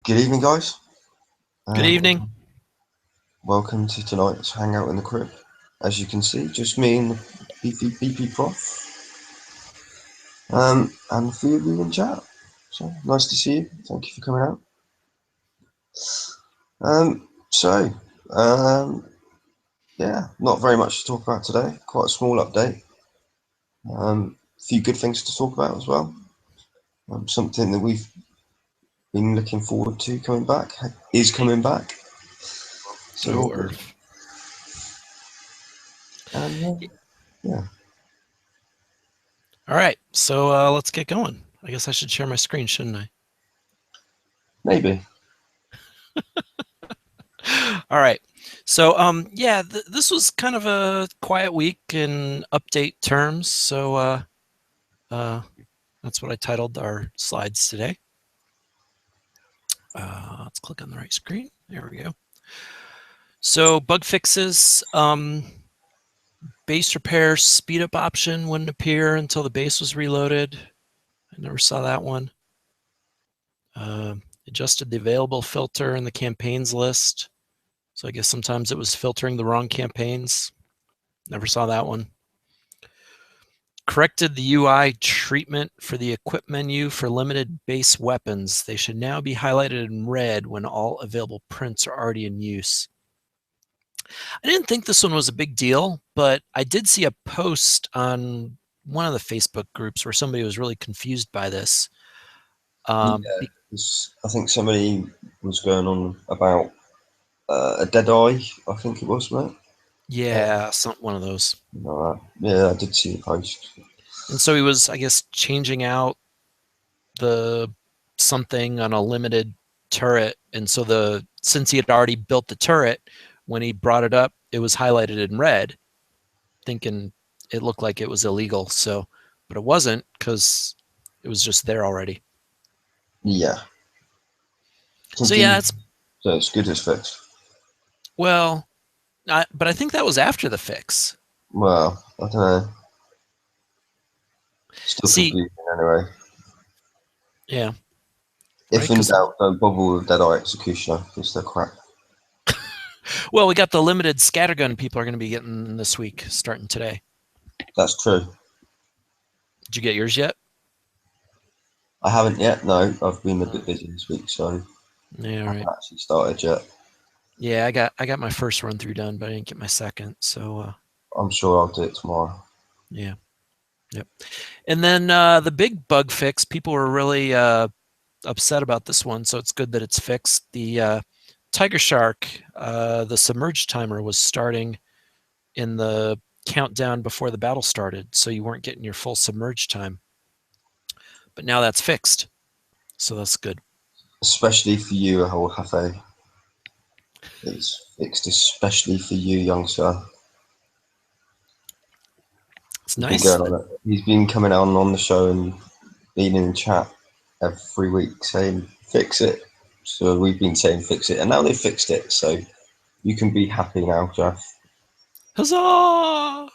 Good evening, guys. Good evening. Welcome to tonight's Hangout in the Crib. As you can see, just me and the beefy prof, and a few of you in chat. So nice to see you. Thank you for coming out. Um, so, um, yeah, not very much to talk about today. Quite a small update. A few good things to talk about as well. Something that we've been looking forward to coming back is coming back. So all Oh, good. Earth. And yeah, All right, so let's get going. I guess I should share my screen, shouldn't I? maybe. All right. So, yeah, this was kind of a quiet week in update terms. So, that's what I titled our slides today. Let's click on the right screen. There we go. So, bug fixes. Base repair speed up option wouldn't appear until the base was reloaded. I never saw that one. Adjusted the available filter in the campaigns list. So I guess sometimes it was filtering the wrong campaigns. Never saw that one. Corrected the UI treatment for the equip menu for limited base weapons. They should now be highlighted in red when all available prints are already in use. I didn't think this one was a big deal, but I did see a post on one of the Facebook groups where somebody was really confused by this. Yeah, I think somebody was going on about a dead eye. I think it was, right? Yeah, one of those. Yeah, I did see the post. And so he was, I guess, changing out the something on a limited turret, and so since he had already built the turret, when he brought it up, it was highlighted in red, thinking it looked like it was illegal. So, but it wasn't because it was just there already. Yeah, So yeah, so it's good as fixed. well, but I think that was after the fix. Well, I don't know. Still See, confusing anyway. yeah, right. If in Because doubt, don't bother with Deadeye Executioner because they're crap. well, we got the limited scattergun people are going to be getting this week, starting today. That's true. Did you get yours yet? I haven't yet. No, I've been a bit busy this week, so Yeah, I haven't right. actually started yet. Yeah, I got my first run through done, but I didn't get my second. So I'm sure I'll do it tomorrow. yeah, yep. And then the big bug fix, people were really upset about this one, so it's good that it's fixed. The Tiger Shark, the submerge timer was starting in the countdown before the battle started, so you weren't getting your full submerge time. But now that's fixed, so that's good. Especially for you, Hafe. It's fixed especially for you, young sir. It's He's been nice going that. on it. He's been coming on the show and being in chat every week saying fix it. So we've been saying fix it, and now they fixed it. So you can be happy now, Jeff. Huzzah!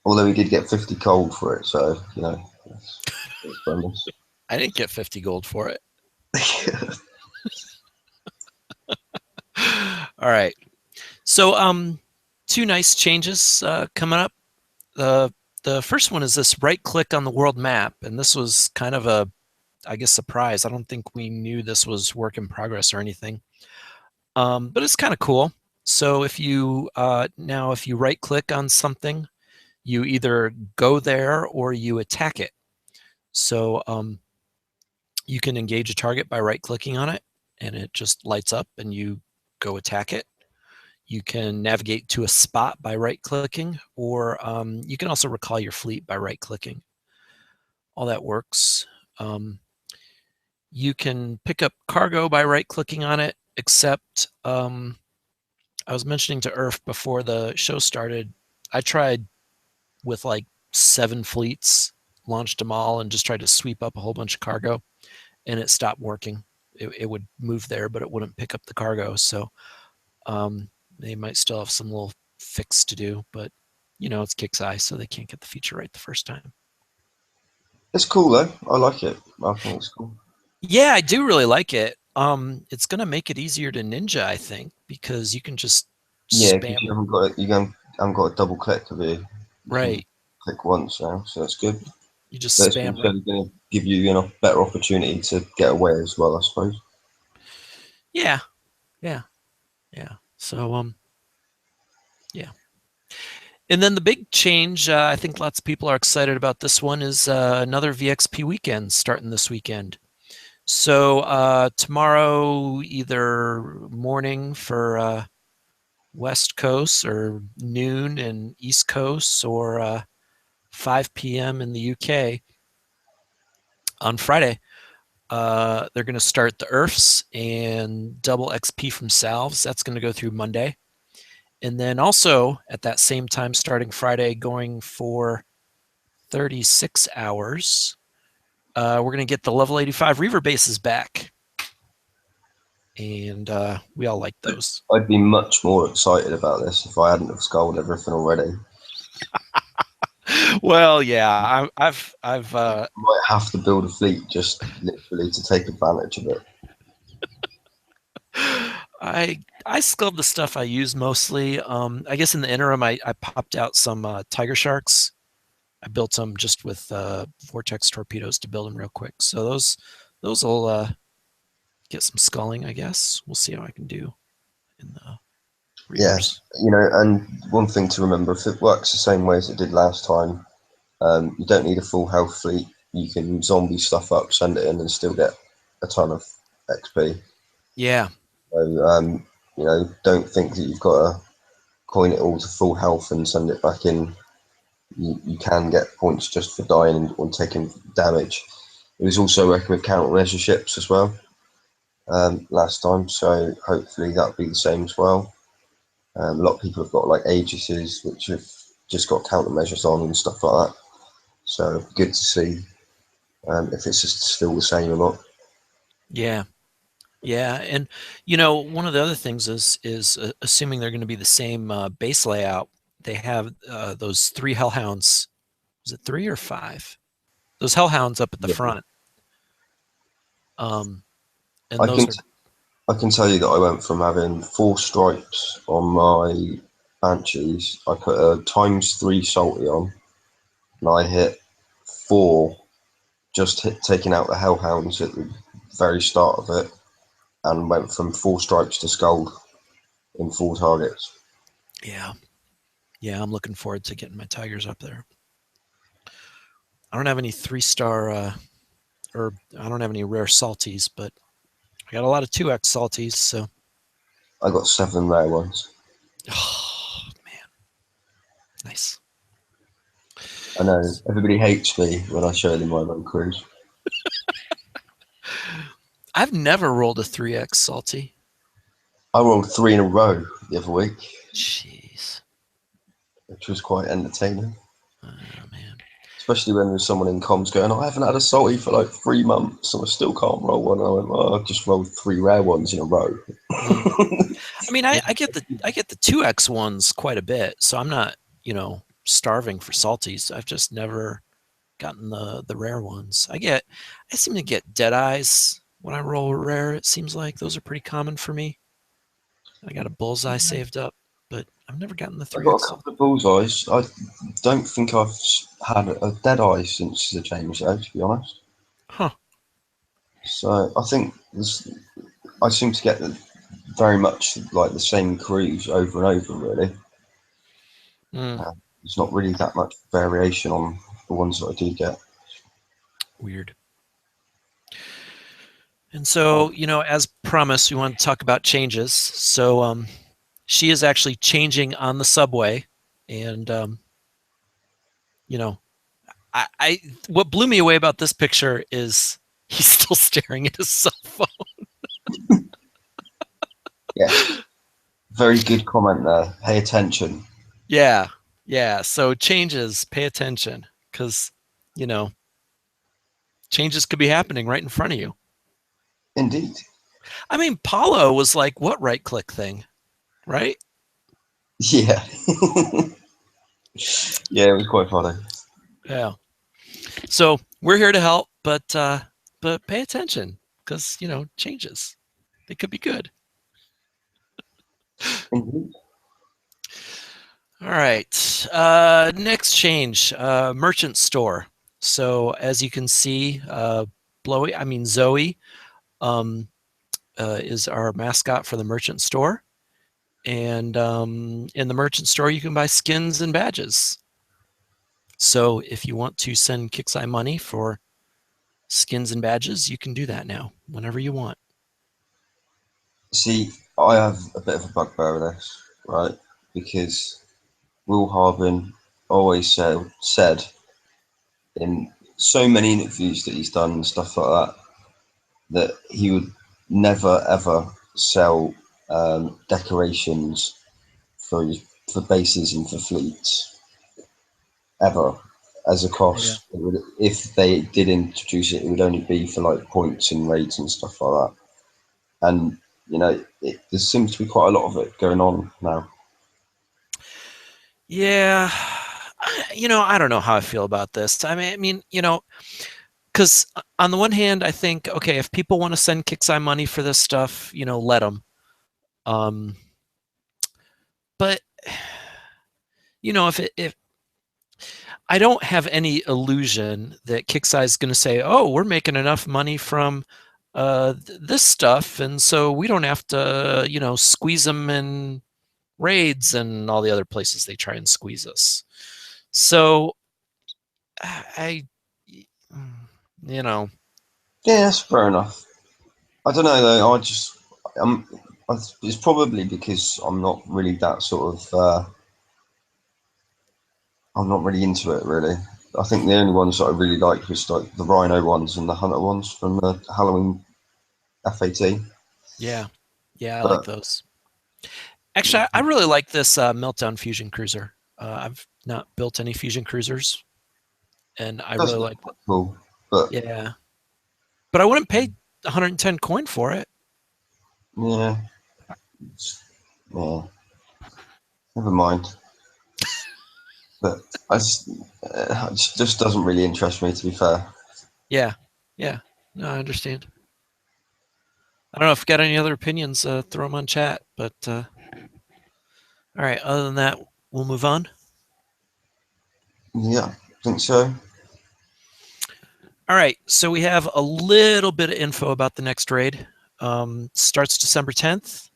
Although he did get 50 cold for it, so it's bonus. I didn't get 50 gold for it. All right. So two nice changes coming up. The first one is this right click on the world map, and this was kind of a, I guess, surprise. I don't think we knew this was work in progress or anything, but it's kind of cool. So if you now if you right click on something, you either go there or you attack it. So you can engage a target by right clicking on it, and it just lights up, and you go attack it. You can navigate to a spot by right clicking, or you can also recall your fleet by right clicking. All that works. Um, you can pick up cargo by right clicking on it, except I was mentioning to Earth before the show started, I tried with like 7 fleets, launched them all, and just tried to sweep up a whole bunch of cargo, and it stopped working. It would move there, but it wouldn't pick up the cargo. So um, they might still have some little fix to do, but it's Kixeye, so they can't get the feature right the first time. It's cool though. I like it. I think it's cool. Yeah, I do really like it. It's gonna make it easier to ninja, I think, because you can just Yeah, because spam you it. haven't got a double click of you. You can Right. click once now, so that's good. You just But it's spam also right. going to give you enough better opportunity to get away as well, I suppose. Yeah. Yeah. Yeah. So yeah. And then the big change, I think lots of people are excited about this one, is another VXP weekend starting this weekend. So tomorrow, either morning for West Coast or noon in East Coast or 5 p.m. in the UK on Friday, they're going to start the IRFs and double XP from salves. That's going to go through Monday. And then also at that same time, starting Friday, going for 36 hours, we're going to get the level 85 Reaver bases back. And we all like those. I'd be much more excited about this if I hadn't have sculled everything already. Well, yeah, I've Might have to build a fleet just literally to take advantage of it. I sculled the stuff I use mostly. I guess in the interim, I popped out some tiger sharks. I built them just with vortex torpedoes to build them real quick. So those will get some sculling, I guess. We'll see how I can do in the Yeah, reavers. and one thing to remember, if it works the same way as it did last time, you don't need a full health fleet. You can zombie stuff up, send it in, and still get a ton of XP. Yeah, So, don't think that you've got to coin it all to full health and send it back in. You can get points just for dying or taking damage. It was also working with countermeasure ships as well last time, so hopefully that'll be the same as well. A lot of people have got like Aegises, which have just got countermeasures on and stuff like that. So good to see if it's just still the same or not. yeah, yeah. And one of the other things is assuming they're going to be the same base layout. They have those three hellhounds. Was it three or five? Those hellhounds up at the Yeah. front. Um, and I those can are I can tell you that I went from having 4 stripes on my Banshees. I put a ×3 salty on, and I hit 4 just taking out the hellhounds at the very start of it, and went from 4 stripes to skull in 4 targets. yeah, yeah. I'm looking forward to getting my tigers up there. I don't have any 3-star or I don't have any rare salties, but I got a lot of 2x salties. So, I got 7 rare ones. oh man, nice. I know everybody hates me when I show them my road crews. I've never rolled a 3x salty. I rolled 3 in a row the other week, Jeez. which was quite entertaining. Oh man. Especially when there's someone in comms going, I haven't had a salty for like 3 months and I still can't roll one. I went, well, I've just rolled 3 rare ones in a row. Mm. I mean, I get the 2x ones quite a bit, so I'm not starving for salties. I've just never gotten the rare ones. I seem to get dead eyes when I roll rare. It seems like those are pretty common for me. I got a bullseye saved up, but I've never gotten the I've got a 3x salt. couple of bullseyes. I don't think I've had a dead eye since the change, though, to be honest. Huh. So I think I seem to get very much like the same crews over and over, really. Mm, There's not really that much variation on the ones that I do get. weird. And so, as promised, we want to talk about changes. So, she is actually changing on the subway, and you know, I what blew me away about this picture is he's still staring at his cell phone. Yes, very good comment there. Pay attention. Yeah, yeah. So changes, pay attention, because you know changes could be happening right in front of you. Indeed. I mean, Paulo was like, "What right click thing?" Right? Yeah. Yeah, it was quite funny. Yeah. So we're here to help, but pay attention. because changes, they could be good. Indeed. All right. Next change, merchant store. So as you can see, Zoe is our mascot for the merchant store. And in the merchant store, you can buy skins and badges. So if you want to send Kixeye money for skins and badges, you can do that now whenever you want. See, I have a bit of a bugbear with this, right? Because Will Harbin always said in so many interviews that he's done and stuff like that, that he would never ever sell decorations for for bases and for fleets ever as a Yeah. cost. If they did introduce it, it would only be for like points and raids and stuff like that. And there seems to be quite a lot of it going on now. Yeah. I don't know how I feel about this. Because on the one hand, I think, okay, if people want to send Kixeye money for this stuff, let them. Um, but if I don't have any illusion that Kixeye is going to say, "Oh, we're making enough money from this stuff, and so we don't have to, squeeze them in raids and all the other places they try and squeeze us." So I, you know, Yeah, that's fair enough. I don't know though. Um, it's probably because I'm not really that sort of. I'm not really into it really. I think the only ones that I really liked was like the Rhino ones and the Hunter ones from the Halloween FAT. yeah, I like But those. Actually, I really like this Meltdown Fusion Cruiser. I've not built any Fusion Cruisers, and I that's really like quite cool. But Yeah, but I wouldn't pay 110 coin for it. yeah, yeah, never mind. But it just doesn't really interest me, to be fair. Yeah, yeah. No, I understand. I don't know if you got any other opinions. Throw them on chat. But all right. Other than that, we'll move on. Yeah, I think so. All right. So we have a little bit of info about the next raid. Starts December 10th,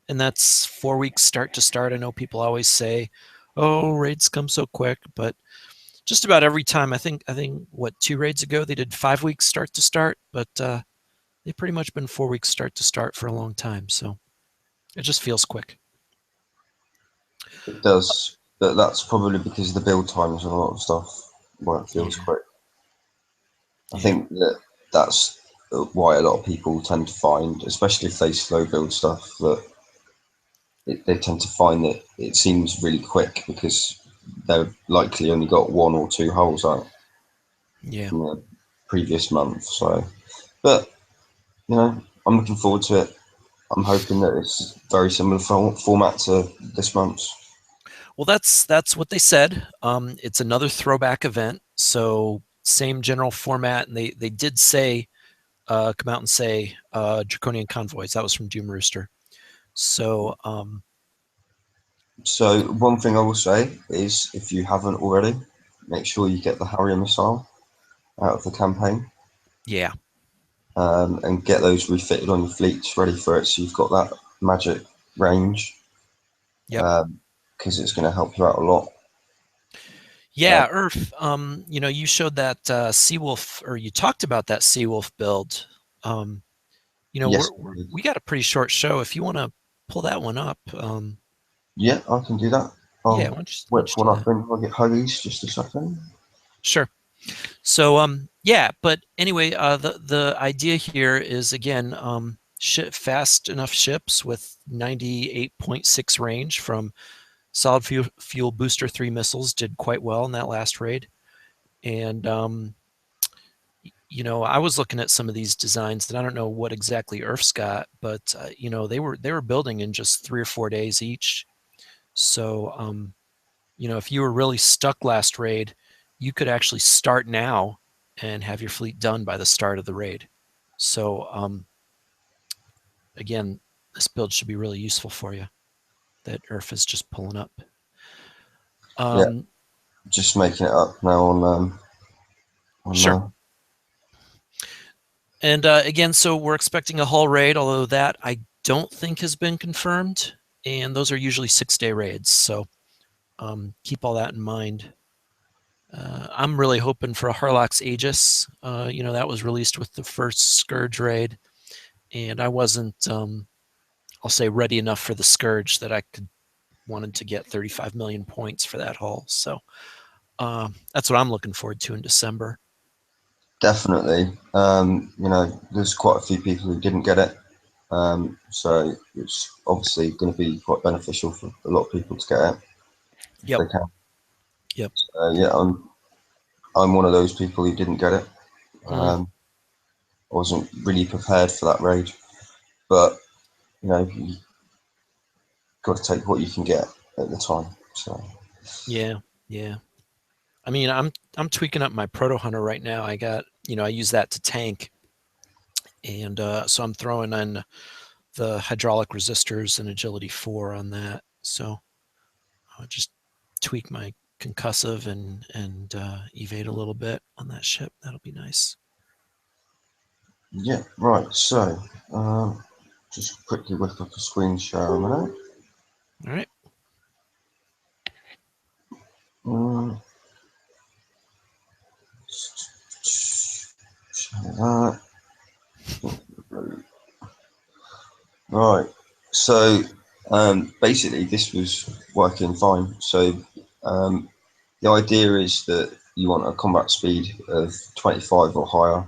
and that's 4 weeks start to start. I know people always say, "Oh, raids come so quick," but just about every time, I think what 2 raids ago they did 5 weeks start to start, but they've pretty much been 4 weeks start to start for a long time. So it just feels quick. It does, but that's probably because of the build times and a lot of stuff. Why it feels Yeah. quick. I Yeah. think that's why a lot of people tend to find, especially if they slow build stuff, that they tend to find that it seems really quick because they've likely only got one or two holes out Yeah. from the previous month. So, but I'm looking forward to it. I'm hoping that it's very similar format to this month's. Well, that's what they said. It's another throwback event, so same general format, and they did say come out and say Draconian Convoys. That was from Doom Rooster. So So one thing I will say is, if you haven't already, make sure you get the Harrier missile out of the campaign, yeah. and get those refitted on your fleets ready for it, so you've got that magic range, Yep. because it's going to help you out a lot. Yeah, Earth. You showed that Seawolf, or you talked about that Seawolf build. Um, Yes, we got a pretty short show. If you want to pull that one up, yeah, I can do that. yeah, I'll why don't whip you one do up that? and I'll get huggies just a second. Sure. So yeah, but anyway, the idea here is again fast enough ships with 98.6 range from solid fuel booster 3 missiles did quite well in that last raid. And I was looking at some of these designs, and I don't know what exactly Earth's got, but they were building in just 3 or 4 days each. So if you were really stuck last raid, you could actually start now and have your fleet done by the start of the raid. So again, this build should be really useful for you. That Earth is just pulling up. Yeah, just making it up now on Sure. And again, so we're expecting a hull raid, although that I don't think has been confirmed. And those are usually 6-day raids. So keep all that in mind. I'm really hoping for a Harlock's Aegis. That was released with the first Scourge raid. And I wasn't, I'll say, ready enough for the Scourge that I wanted to get 35 million points for that hull. So that's what I'm looking forward to in December. Definitely. There's quite a few people who didn't get it. So it's obviously going to be quite beneficial for a lot of people to get it if Yep. they can. Yep. Yeah, I'm one of those people who didn't get it. I wasn't really prepared for that raid, but you got to take what you can get at the time. So Yeah. I mean, I'm tweaking up my Proto Hunter right now. I got, I use that to tank, and so I'm throwing in the hydraulic resistors and agility 4 on that. So I'll just tweak my concussive and evade a little bit on that ship. That'll be nice. yeah, right. So just quickly whip up a screen share a minute. All right. That. Right. So basically, this was working fine. So the idea is that you want a combat speed of 25 or higher.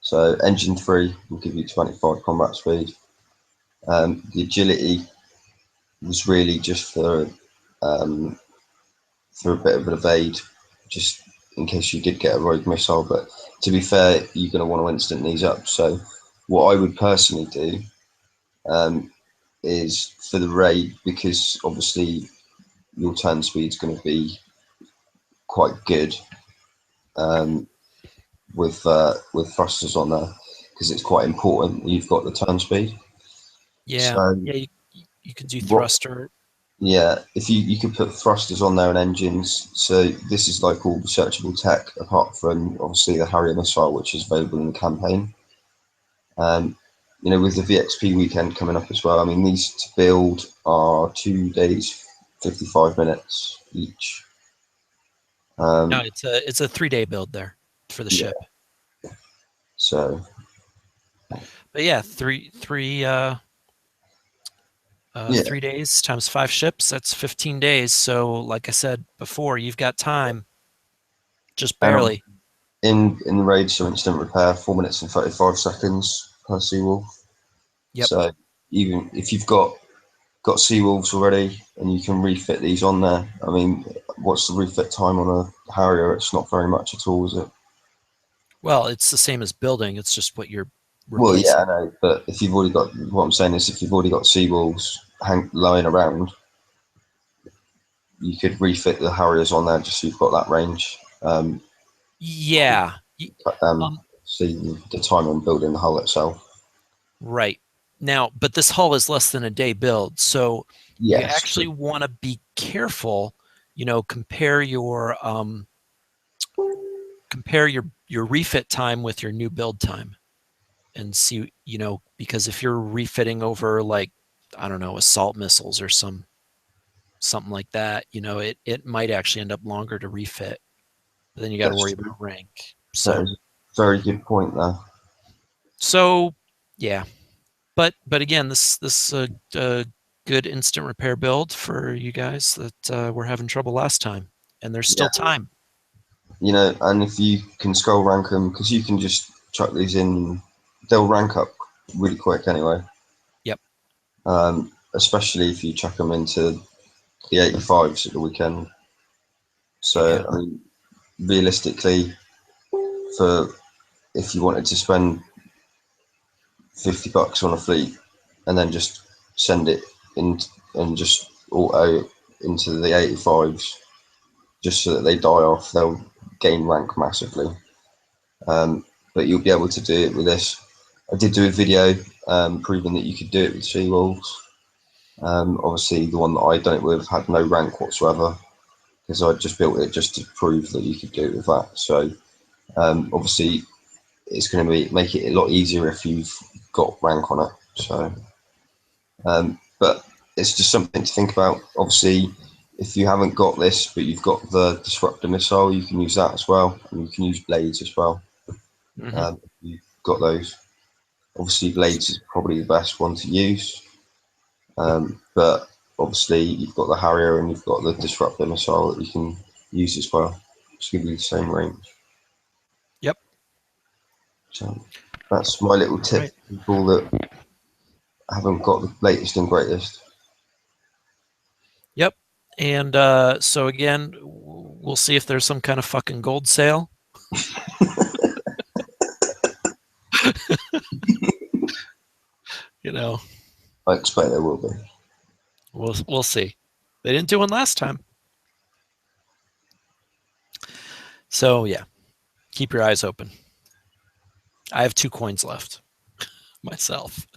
So engine 3 will give you 25 combat speed. The agility was really just for a bit of an evade, just in case you did get a rogue missile. But to be fair, you're going to want to instant these up. So what I would personally do is for the raid, because obviously your turn speed is going to be quite good with thrusters on there, because it's quite important that you've got the turn speed. Yeah. So Yeah. You could do what? thruster. Yeah, if you could put thrusters on there and engines. So this is like all searchable tech, apart from obviously the Harrier missile, which is available in the campaign. Um, with the VXP weekend coming up as well. I mean, these to build are 2 days, 55 minutes each. No, it's a 3-day build there for the Yeah. ship. So But yeah, yeah, 3 days times 5 ships. That's 15 days. So, like I said before, you've got time, just and barely. in the raid, so instant repair, 4 minutes and 35 seconds per Seawolf. Yep. So even if you've got Seawolves already and you can refit these on there, I mean, what's the refit time on a Harrier? It's not very much at all, is it? Well, it's the same as building. It's just what you're Well, yeah, I replacing. know, but if you've already got, what I'm saying is, if you've already got Seawolves lying around, you could refit the Harriers on there just so you've got that range. Yeah. See the time on building the hull itself. Right. Now, but this hull is less than a day build, so you Yes, actually true. want to be careful. Compare your refit time with your new build time, and see, because if you're refitting over, like, I don't know, assault missiles or something like that, it might actually end up longer to refit. But then you got to That's worry true. about rank. That So is a very good point there. so yeah. But again, this a good instant repair build for you guys that were having trouble last time, and there's Yeah, still time. and if you can scroll rank them, because you can just chuck these in, they'll rank up really quick anyway. Yep. Especially if you chuck them into the 85s at the weekend. So, Yeah. I mean, realistically, for if you wanted to spend $50 on a fleet and then just send it in and just auto into the 85s, just so that they die off, they'll gain rank massively. But you'll be able to do it with this. I did do a video proving that you could do it with seawalls. Obviously, the one that I done it with had no rank whatsoever because I just built it just to prove that you could do it with that. So obviously, it's going to make it a lot easier if you've got rank on it. So, but it's just something to think about. Obviously, if you haven't got this, but you've got the disruptor missile, you can use that as well, and you can use blades as well. Mm-hmm. If you've got those. Obviously, blades is probably the best one to use, but obviously you've got the Harrier and you've got the disruptor missile that you can use as well, which give you the same range. Yep. So that's my little All tip right. for people that haven't got the latest and greatest. Yep. And so again, we'll see if there's some kind of fucking gold sale. You know, I expect there will be. we'll see. They didn't do one last time. So yeah, keep your eyes open. I have 2 coins left myself.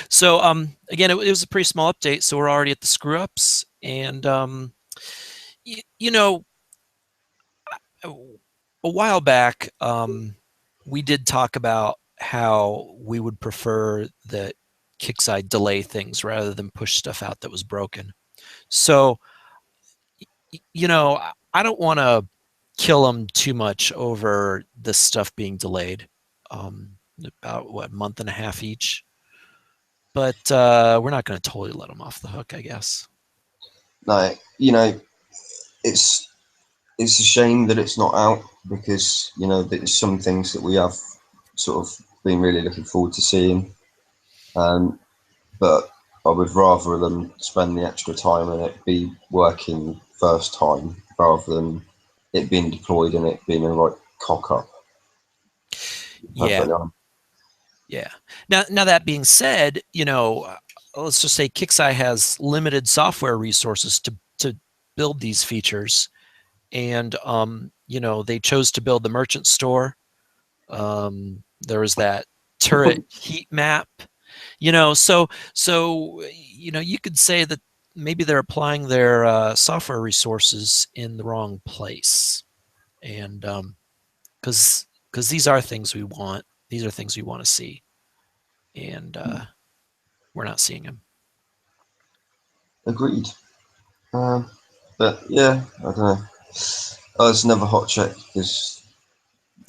So again, it was a pretty small update. So we're already at the screw ups, and you know, a while back, we did talk about how we would prefer that Kickside delay things rather than push stuff out that was broken. So, I don't want to kill them too much over this stuff being delayed. About what, month and a half each. But we're not going to totally let them off the hook, I guess. No, it's it's a shame that it's not out because there's some things that we have sort of been really looking forward to seeing. But I would rather them spend the extra time and it be working first time rather than it being deployed and it being a right cock up. Yeah, yeah. Now that being said, let's just say Kixeye has limited software resources to build these features, and they chose to build the merchant store. There was that turret heat map, so you could say that maybe they're applying their software resources in the wrong place, and because these are things we want, these are things we want to see, and we're not seeing them. Agreed. But yeah, I don't know. It's another hot check because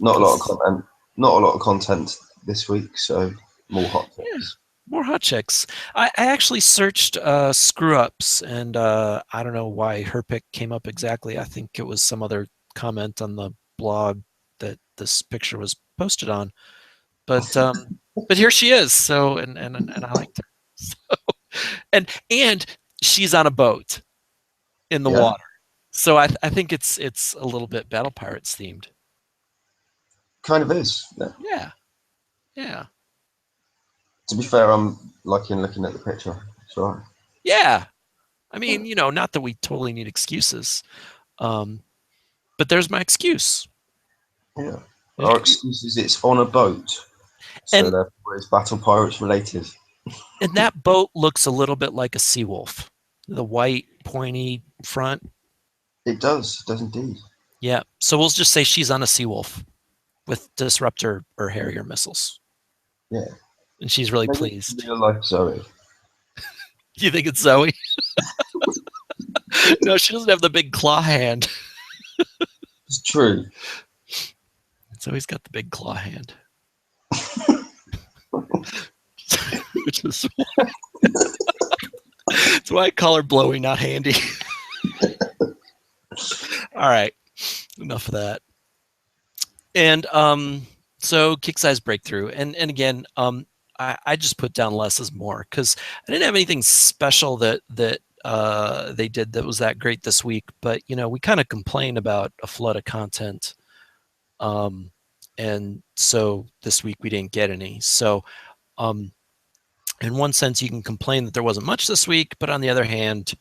not a lot of content. Not a lot of content this week, so more hot Yeah, checks. more hot checks. I actually searched screw ups, and I don't know why her pick came up exactly. I think it was some other comment on the blog that this picture was posted on. But here she is. So and I liked her. So, and she's on a boat in the Yeah, water. So I think it's a little bit Battle Pirates themed. kind of is. Yeah. Yeah, yeah, To be fair, I'm liking looking at the picture. It's all right. yeah. I mean, not that we totally need excuses, um, but there's my excuse. Yeah. There's Our my- excuse is it's on a boat, so and therefore it's Battle Pirates related. and that boat looks a little bit like a seawolf, the white pointy front. It does indeed. Yeah. So we'll just say she's on a seawolf with disruptor or Harrier missiles, Yeah. and she's really Maybe pleased. real life Zoe. You think it's Zoe? No, she doesn't have the big claw hand. It's true. Zoe's got the big claw hand, which is that's why I call her blowy, not handy. All right, enough of that. And so kick size breakthrough, and again, I just put down less is more because I didn't have anything special that they did that was that great this week. But we kind of complained about a flood of content, and so this week we didn't get any. So in one sense, you can complain that there wasn't much this week, but on the other hand,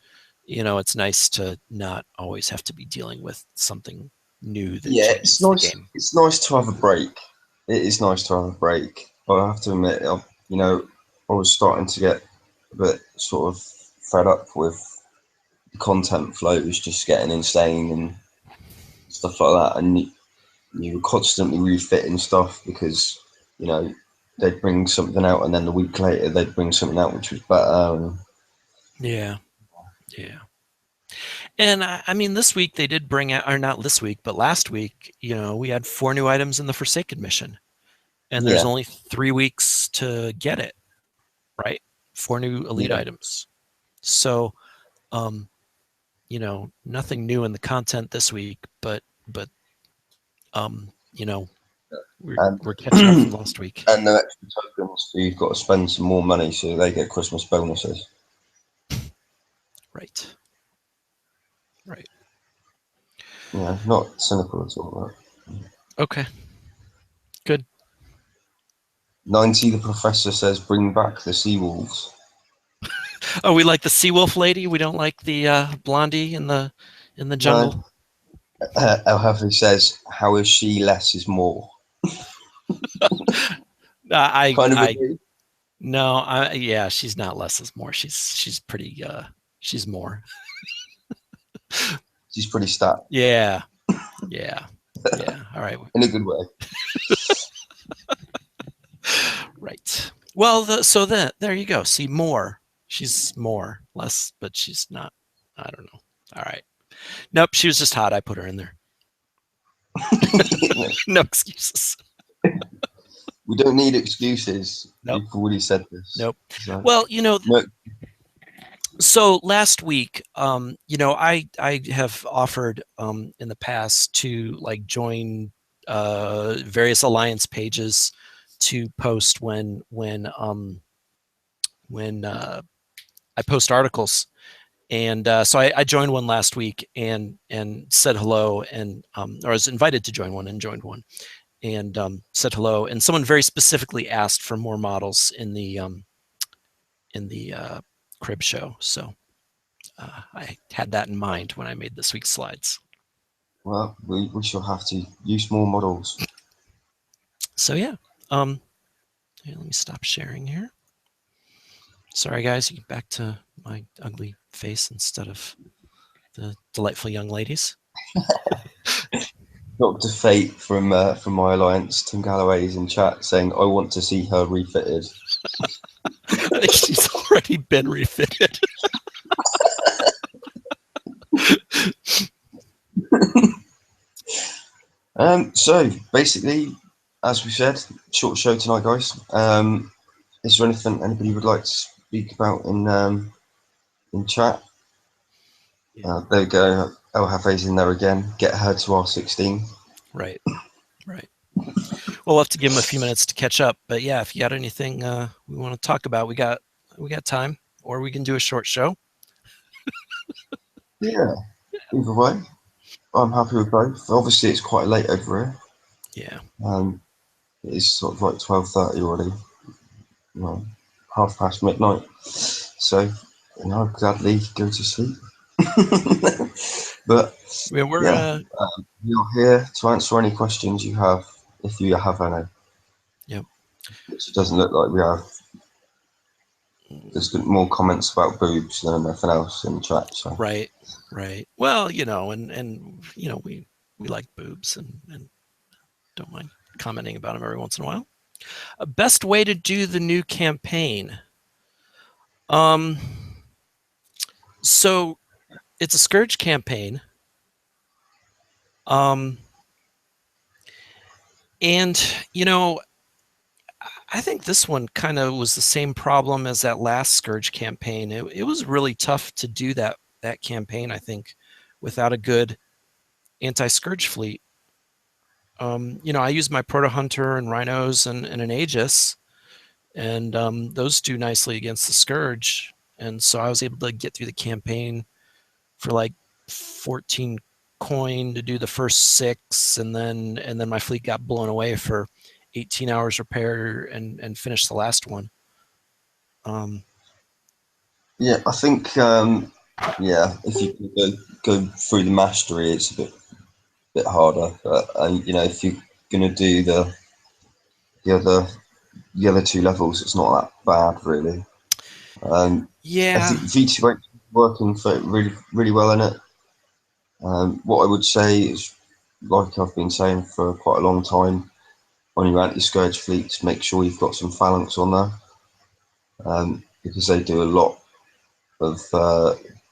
it's nice to not always have to be dealing with something new that Yeah, it's changes the nice. game. It's nice to have a break. It is nice to have a break. But I have to admit, you know, I was starting to get a bit sort of fed up with the content flows just getting insane and stuff like that, and you were constantly refitting stuff because you know they'd bring something out and then the week later they'd bring something out which was better. Yeah. Yeah. And I mean, this week they did bring out, or not this week, but last week, we had 4 new items in the Forsaken mission, and there's Yeah, only 3 weeks to get it, right? 4 new elite yeah, items. So, um, nothing new in the content this week, but you know, we're and we're catching up from last week. and the extra tokens, so you've got to spend some more money so they get Christmas bonuses. Right. Right. Yeah, not cynical at all. Right? Okay. Good. 90, the professor says, bring back the sea wolves. Oh, we like the sea wolf lady. We don't like the blondie in the No, jungle. El Jefe says, how is she less is more? Kind of I agree. no, yeah, she's not less is more. She's pretty. She's more. She's pretty stat Yeah. Yeah. Yeah. All right. in a good way. Right. Well, so there you go. See, more. She's more, less, but she's not. I don't know. All right. Nope. She was just hot. I put her in there. No excuses. We don't need excuses. Nope. We've already said this. Nope. So, Well, no, so last week, I have offered in the past to like join various alliance pages to post when I post articles, and so I joined one last week and said hello, and or I was invited to join one and joined one, and said hello, and someone very specifically asked for more models in the crib show, so I had that in mind when I made this week's slides. well, we shall have to use more models. So yeah, here, let me stop sharing here. Sorry guys, back to my ugly face instead of the delightful young ladies. Dr. Fate from my alliance, Tim Galloway, is in chat saying, I want to see her refitted. I think she's already been refitted. So basically, as we said, short show tonight, guys. Is there anything anybody would like to speak about in chat? There we go. El Jafe's in there again. Get her to R16. Right, right. We'll have to give him a few minutes to catch up. But yeah, if you got anything we want to talk about, we got time, or we can do a short show. Yeah, either way, I'm happy with both. Obviously, it's quite late over here. Yeah. It is sort of like 12:30 already. Well, midnight. So, I'll gladly go to sleep. But We're yeah, you're here to answer any questions you have, if you have any. Yep. Which it doesn't look like we have. There's more comments about boobs than anything else in the chat. So. Right. Well, and we like boobs and don't mind commenting about them every once in a while. Best way to do the new campaign. So it's a Scourge campaign. And I think this one kind of was the same problem as that last Scourge campaign. It was really tough to do that campaign, I think, without a good anti-Scourge fleet. I use my Proto Hunter and Rhinos and an Aegis, and those do nicely against the Scourge. And so I was able to get through the campaign for like 14 coin to do the first 6, and then my fleet got blown away for 18 hours repair and finish the last one. Yeah, I think if you go through the mastery, it's a bit harder. But if you're gonna do the other the other two levels, it's not that bad really. I Yeah. think V2 is working for really really well in it. What I would say is, like I've been saying for quite a long time, on your anti-scourge fleets, make sure you've got some phalanx on there, because they do a lot of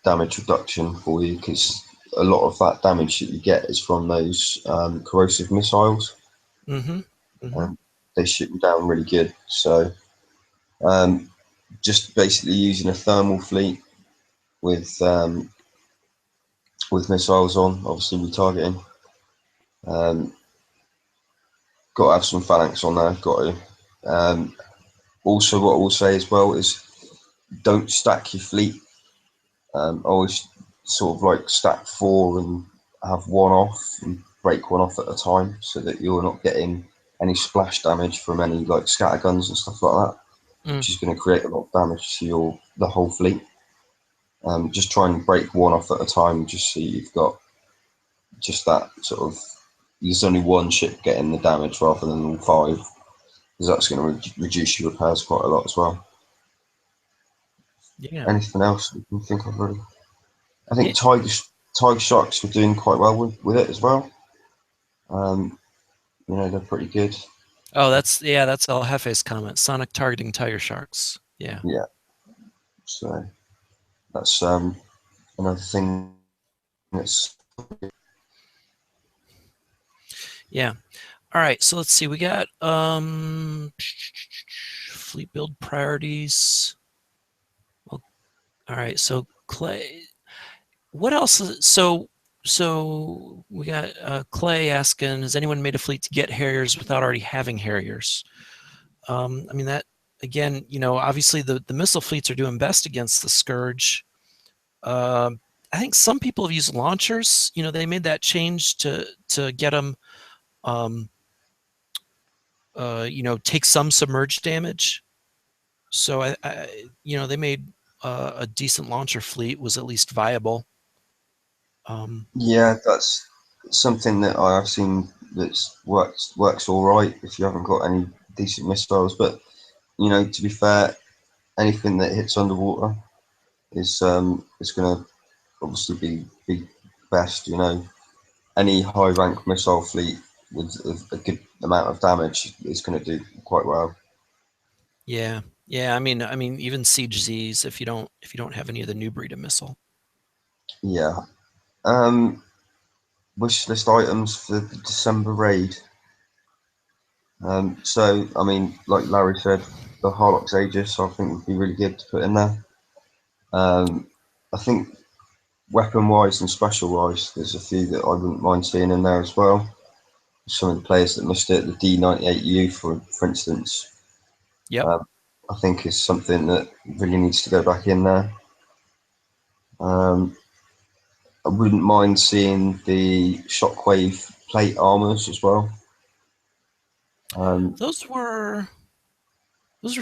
damage reduction for you. Because a lot of that damage that you get is from those corrosive missiles. Mm-hmm. Mm-hmm. Um, they shoot them down really good. So um, just basically using a thermal fleet with um, with missiles on, obviously retargeting. Um, got to have some phalanx on there. Got to. Also, what I will say as well is don't stack your fleet. Always sort of like stack four and have one off and break one off at a time, so that you're not getting any splash damage from any like scatter guns and stuff like that, Mm. which is going to create a lot of damage to the whole fleet. Just try and break one off at a time, just so you've got just that sort of. There's only one ship getting the damage rather than five, because that's going to reduce your repairs quite a lot as well. Yeah. Anything else you can think of really? I Yeah. think Tiger Sharks were doing quite well with it as well. Um, they're pretty good. Oh, that's El Jefe's comment. Sonic targeting tiger sharks. Yeah. Yeah, so that's another thing that's Yeah. All right. So let's see. We got fleet build priorities. Well, all right. So Clay, what else? So we got Clay asking, has anyone made a fleet to get Harriers without already having Harriers? I mean that again. Obviously the missile fleets are doing best against the Scourge. I think some people have used launchers. They made that change to get them, um, take some submerged damage. So they made a decent launcher fleet was at least viable. Um, yeah, that's something that I've seen that's works all right if you haven't got any decent missiles. But to be fair, anything that hits underwater is going to obviously be best. Any high rank missile fleet with a good amount of damage is going to do quite well. yeah, yeah. I mean, even siege Z's if you don't have any of the new breed of missile. Yeah. Um, Wish list items for the December raid. So I mean, like Larry said, the Harlock's Aegis I think would be really good to put in there. Um, I think weapon wise and special wise, there's a few that I wouldn't mind seeing in there as well. Some of the players that missed it, the D98U for instance, Yep. uh, I think is something that really needs to go back in there. Um, I wouldn't mind seeing the Shockwave plate armors as well. Um, Those were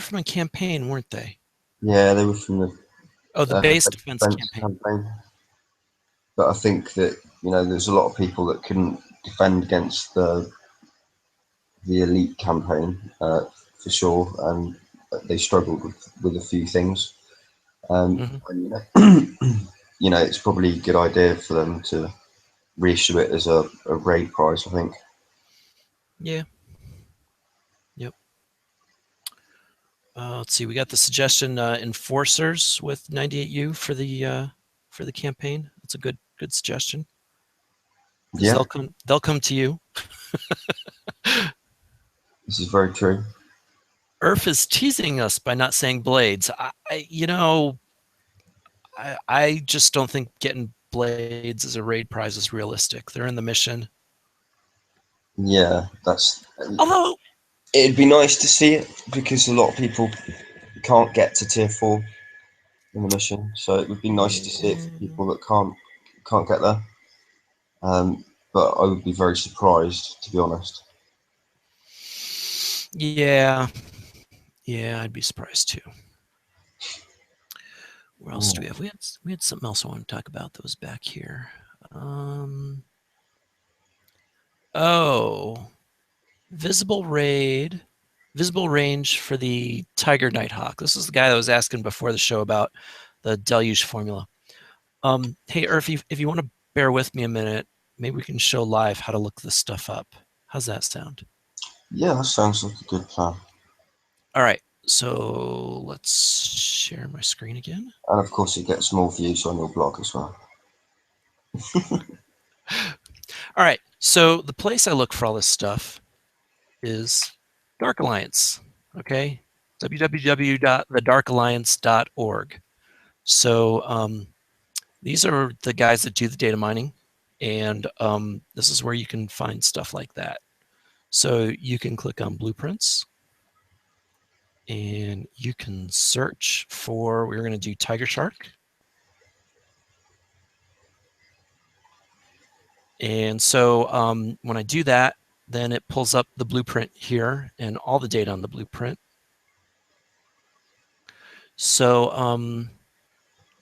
from a campaign, weren't they? yeah, they were from the Oh, the base defense defense campaign. campaign, but I think that there's a lot of people that couldn't defend against the elite campaign for sure, and they struggled with a few things. Hmm. And, it's probably a good idea for them to reissue it as a raid prize. I think. Yeah. Yep. Let's see. We got the suggestion enforcers with 98U for the campaign. That's a good suggestion because Yeah, they'll come to you. this is very true. Urf is teasing us by not saying blades. I just don't think getting blades as a raid prize is realistic. They're in the mission. Yeah, that's. Although, It'd be nice to see it because a lot of people can't get to tier 4 in the mission, so it would be nice to see it for yeah, people that can't get there. But I would be very surprised, to be honest. yeah, yeah, I'd be surprised too. Where else do we Oh. have? We had something else I want to talk about that was back here. Um, oh, visible raid. visible range for the Tiger Nighthawk. This is the guy that was asking before the show about the deluge formula. Hey, if you want to bear with me a minute, maybe we can show live how to look this stuff up. How's that sound? Yeah, that sounds like a good plan. All right, so let's share my screen again. And of course, it gets more views on your blog as well. All right, so the place I look for all this stuff is Dark Alliance, okay? www.thedarkalliance.org. So these are the guys that do the data mining, and this is where you can find stuff like that. So you can click on blueprints, and you can search for, we're going to do tiger shark. And so when I do that, then it pulls up the blueprint here and all the data on the blueprint. So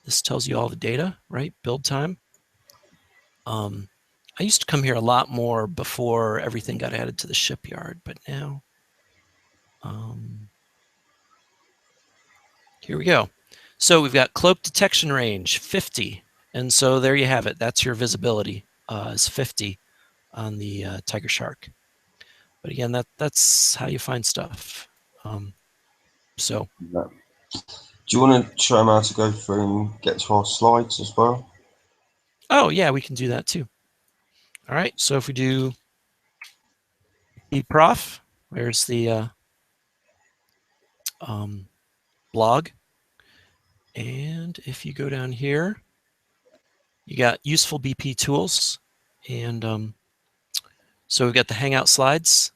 this tells you all the data, right? Build time. I used to come here a lot more before everything got added to the shipyard, but now, here we go. So we've got cloak detection range, 50. And so there you have it. That's your visibility, is 50 on the tiger shark. But again, that's how you find stuff. So. Yeah. Do you want to show them how to go through and get to our slides as well? Oh, yeah, we can do that too. All right, so if we do prof, where's the blog? And if you go down here, you got useful BP tools. And so we've got the Hangout slides.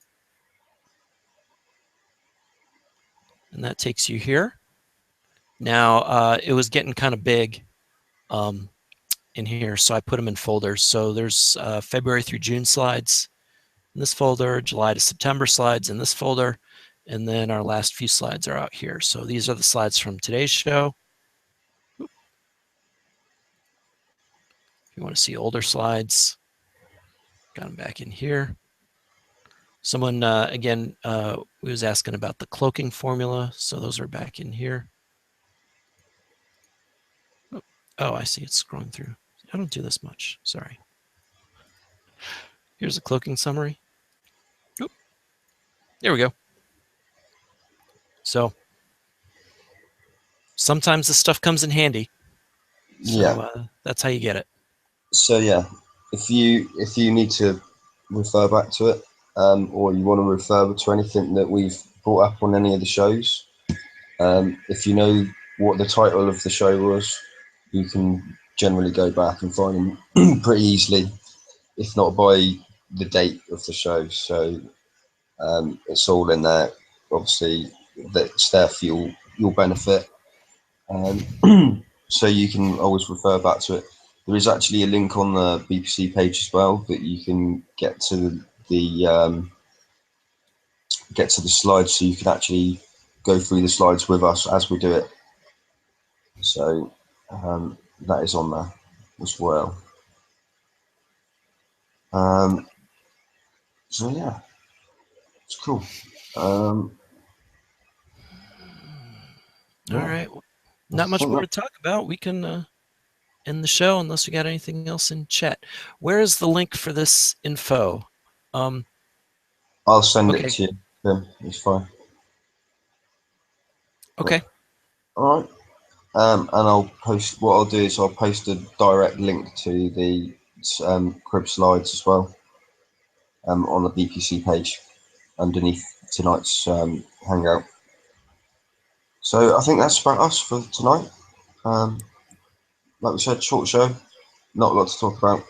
And that takes you here. Now, it was getting kind of big in here, so I put them in folders. So there's February through June slides in this folder, July to September slides in this folder, and then our last few slides are out here. So these are the slides from today's show. If you want to see older slides, got them back in here. Someone, again, was asking about the cloaking formula, so those are back in here. Oh, I see it's scrolling through. I don't do this much, sorry. Here's a cloaking summary. Oop. There we go. So sometimes this stuff comes in handy. So Yeah. that's how you get it. So yeah, if you need to refer back to it, or you want to refer to anything that we've brought up on any of the shows, if you know what the title of the show was, you can generally go back and find them pretty easily, if not by the date of the show. So it's all in there. Obviously, that's there for your benefit. So you can always refer back to it. There is actually a link on the BPC page as well that you can get to the slides, so you can actually go through the slides with us as we do it. So that is on there as well. So yeah, it's cool. All right, not much more to talk about. We can end the show unless we got anything else in chat. Where is the link for this info? I'll send it to you. It's fine. Okay. All right. And I'll post. What I'll do is I'll post a direct link to the crib slides as well on the BPC page underneath tonight's hangout. So I think that's about us for tonight. Like we said, short show, not a lot to talk about.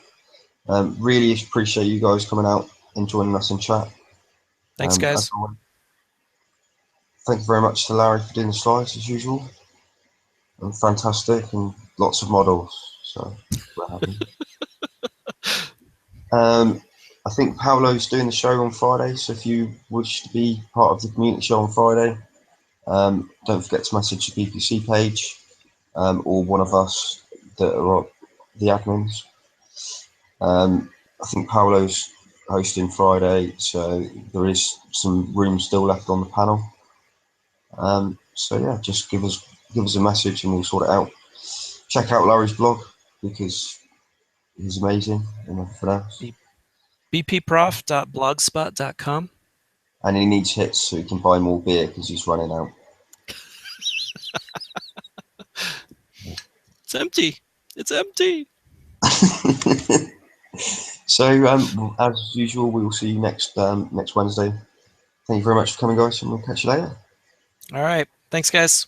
Really appreciate you guys coming out and joining us in chat. Thanks, guys. Thank you very much to Larry for doing the slides as usual. And fantastic, and lots of models. So we're happy. I think Paolo's doing the show on Friday, so if you wish to be part of the community show on Friday, don't forget to message the BPC page or one of us that are the admins. I think Paolo's hosting Friday, so there is some room still left on the panel. So yeah, just give us a message and we'll sort it out. Check out Larry's blog because he's amazing and everything else. bpprof.blogspot.com. And he needs hits so he can buy more beer because he's running out. It's empty. It's empty. So as usual, we will see you next Wednesday. Thank you very much for coming, guys, and we'll catch you later. All right. Thanks, guys.